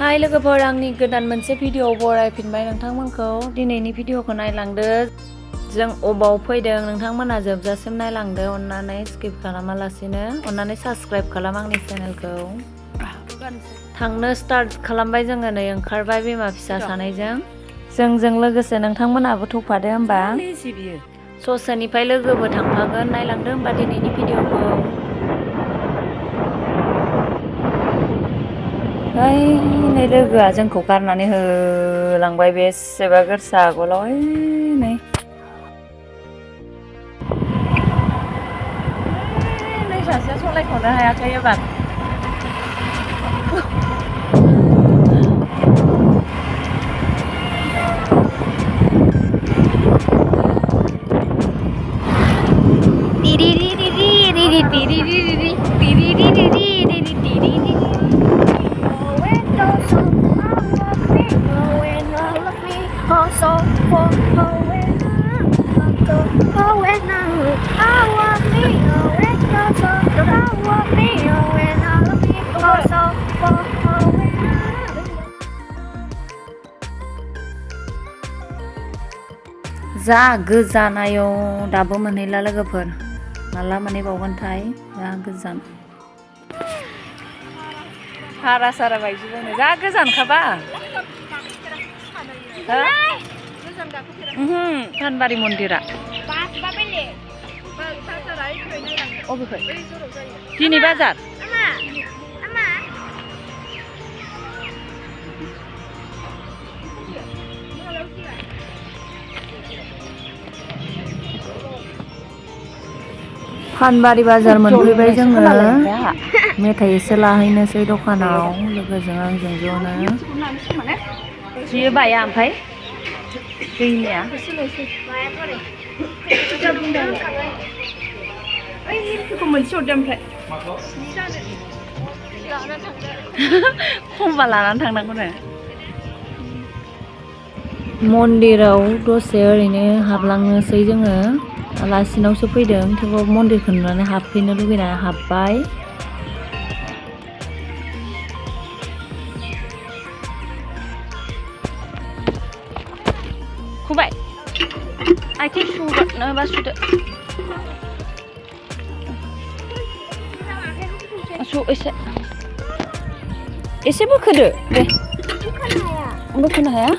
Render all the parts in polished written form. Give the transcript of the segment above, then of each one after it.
हाय लोगोफोर आंनि गोदान मोनसे भिडिअ बरायफिनबाय नोंथांमोनखौ दिनैनि भिडिअखौ नायलांदो जों अबाव फैदों नोंथांमोना जोबजासिम नायलांदो अननानै स्किप खालामालासिनो अननानै साबस्क्राइब खालाम आंनि चेनेलखौ थांनो स्टार्ट खालामबाय जोङो नै ओंखारबाय बिमा फिसा सानैजों जोंजों लोगोसे नोंथांमोनाबो थफादो होमबा ससेनिफ्राय लोगोबो थांफागोन नायलांदो होमबा दिनैनि भिडिअखौ नै लोगोआ जोंखौ गारनानै होलांबाय बेसेबा गोरसा आगोलाव नै सासेया सलायख'नो हायाखै एबार जा गोजानायो दाबो मोनहैला लोगोफोर माला मोनहैबावगोनथाय जा गोजान हारा सारा बायदिबोनो जा गोजानखाबा फानबारि मन्दिरा अबेखै दिनै बाजार फानबारि बाजार मोनफैबाय जोङो मेथाइ एसे लाहैनोसै दखानाव लोगोजों आंजों ज'नो जियो बाया ओमफ्राय दैमाया खमबा लानानै थांनांगौनो मन्दिराव दसे ओरैनो हाबलांनोसै जोङो आलासिनावसो फैदों थेवबाबो मन्दिरखौ नुनानै हाबफैनो लुगैनानै हाबबाय खुबाय आथिं सुनोबा सुदो एसे बोखोदो दे बोखोनो हाया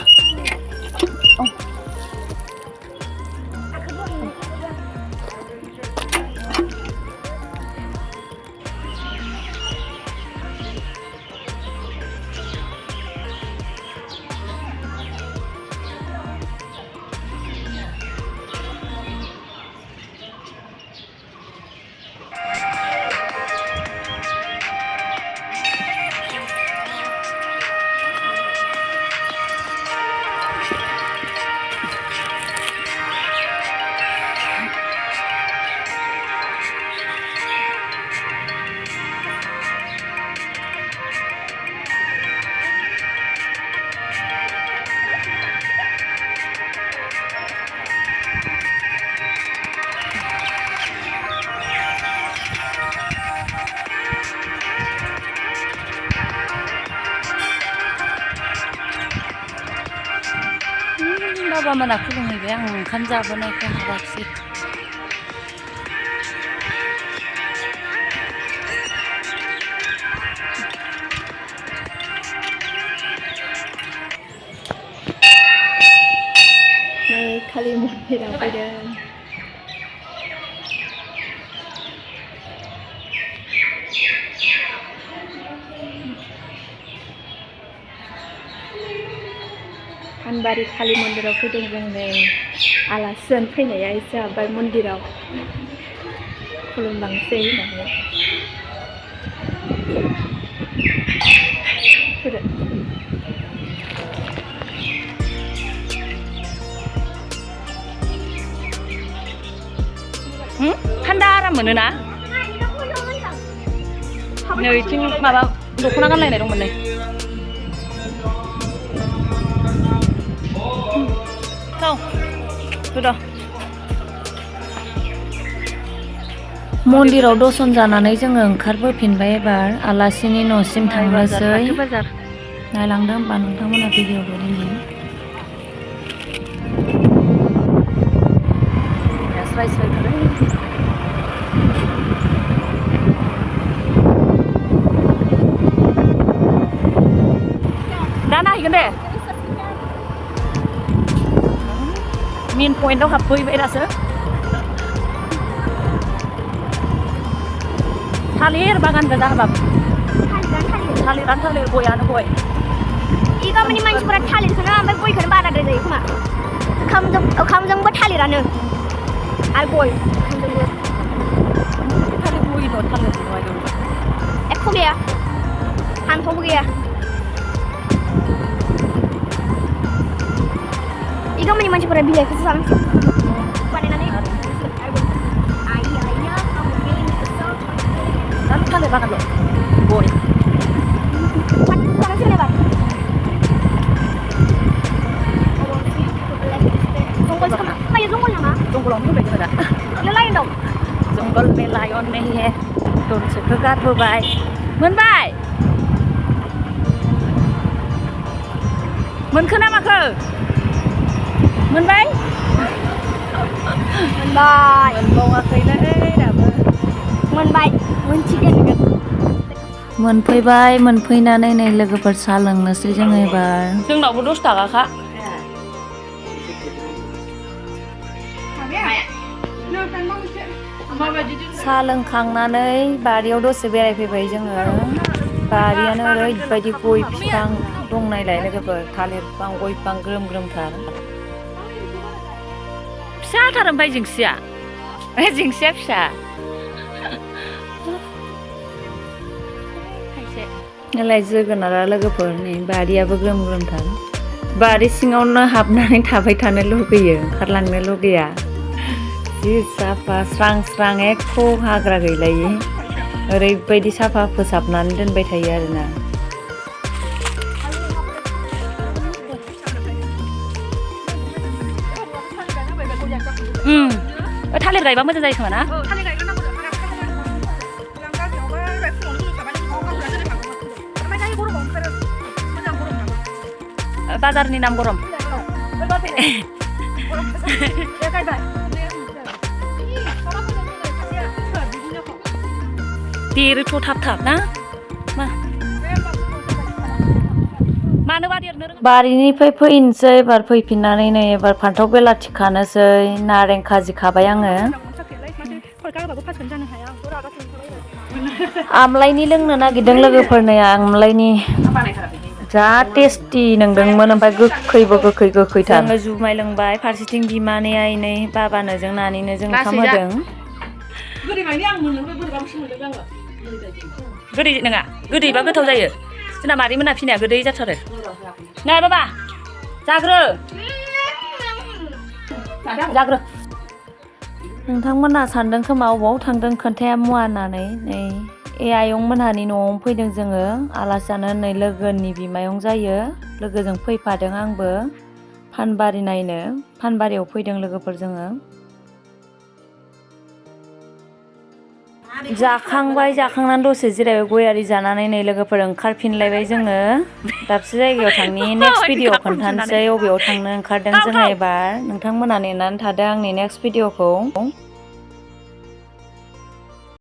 बाबा मोना खुलुमहैबाय आं ओंखाम जाबोनायखौ हाबाखिसै नै खालि मन्दिराव फैदों फानबारि खालि मन्दिराव फैदों जों नै आलासि जानो फैनाया एसे हाबबाय मन्दिराव खुलुमलांसै होननानै थान्दा आराम मोनोना नै इथिं माबा दख'ना गानलायनाय दंमोन नै मन्दिराव दर्शन जानानै जोङो ओंखारबोफिनबाय एबार आलासिनि न'सिम थांनोसै नायलांदो होमबा नोंथांमोना भिडिअखौ दिनै स्राय स्रायथारै दा नायगोन दे मेन पइन्टआव हाबफैबाय दासो थालिर बागान गोजा हाबाब थालिरानो थालिर गयानो गय इ गामिनि मानसिफोरा थालिरखौनो ओमफ्राय गयखौनो बाराद्राय जायो खोमा ओंखामजोंबो थालिरानो आरो गय ओंखामजोंबो थालिर गय दं थालिर गय दं एख' गैया हान्थावबो गैया इ गामिनि मानसिफोरा बिलाइखौसो जानांसिगोन बानायनानै थालिर बागान दं गय जानांसिगोन एबार जंगल नामा जंगलावनो होबाय जोङो दा लाइन दं जंगल में लायन ने दनसेखौ गारबोबाय मोनबाय मोनखो ना माखो मोनबाय मोनबावाखैलै दाबो मोनबाय मोनसिगोन मोनफैबाय मोनफैनानै नै लोगोफोर साहा लोंनोसै जोङो एबार जोंनावबो 10 थाखाखा साहा लोंखांनानै बारियाव दसे बेरायफैबाय जोङो बारियानो ओरैबायदि गय बिफां दं नायलाय लोगोफोर थालिर बिफां गय बिफां ग्रोम ग्रोमथार फिसाथार ओमफ्राय जिंसिया फिसा नालाय जोगोनारा लोगोफोर नै बारियाबो ग्रोम ग्रोमथार बारि सिङावनो हाबनानै थाबाय थानो लुगैयो ओंखारलांनो लुगैया जि साफा स्रां स्रां एख' हाग्रा गैलायि ओरैबायदि साफा फोसाबनानै दोनबाय थायो आरोना थालिर गायबा मोजां जायो खोमा ना बाजारनि नाम गरम देरोथ' थाब थाब ना मानोबा देरनो बारिनिफ्राय फैनोसै एबार फैफिननानै नै एबार फान्थाव बेलाथि खानोसै नारें खाजि खाबाय आङो आमलायनि लोंनो नागिरदों लोगोफोरनो आमलायनि जा टेस्टि नोंदोंमोन ओमफ्राय गोखैबो गोखैथार जोङो जुमाय लोंबाय फारसेथिं बिमानै आइनै बाबानो जों नानिनो जों ओंखाम होदों गोदै नङा गोदैबा गोथाव जायो जोंना मादै मोना फिनाया गोदै जाथारो नै बाबा जाग्रो नोंथांमोना सानदों खोमा अबाव थांदों खोन्थाया मुवा होननानै नै आयं मोनहानि न'आवनो फैदों जोङो आलासि जानो नै लोगोनि बिमायं जायो लोगोजों फैफादों आंबो फानबारि नायनो फानबारियाव फैदों लोगोफोर जोङो जाखांबाय जाखांनानै दसे जिरायबाय गयारि जानानै नै लोगोफोर ओंखारफिनलायबाय जोङो दाबसे जायगायाव थांनि नेक्स्ट भिडिअ खोन्थानोसै अबेयाव थांनो ओंखारदों जोङो एबार नोंथांमोना नेनानै थादो आंनि नेक्स्ट भिडिअखौ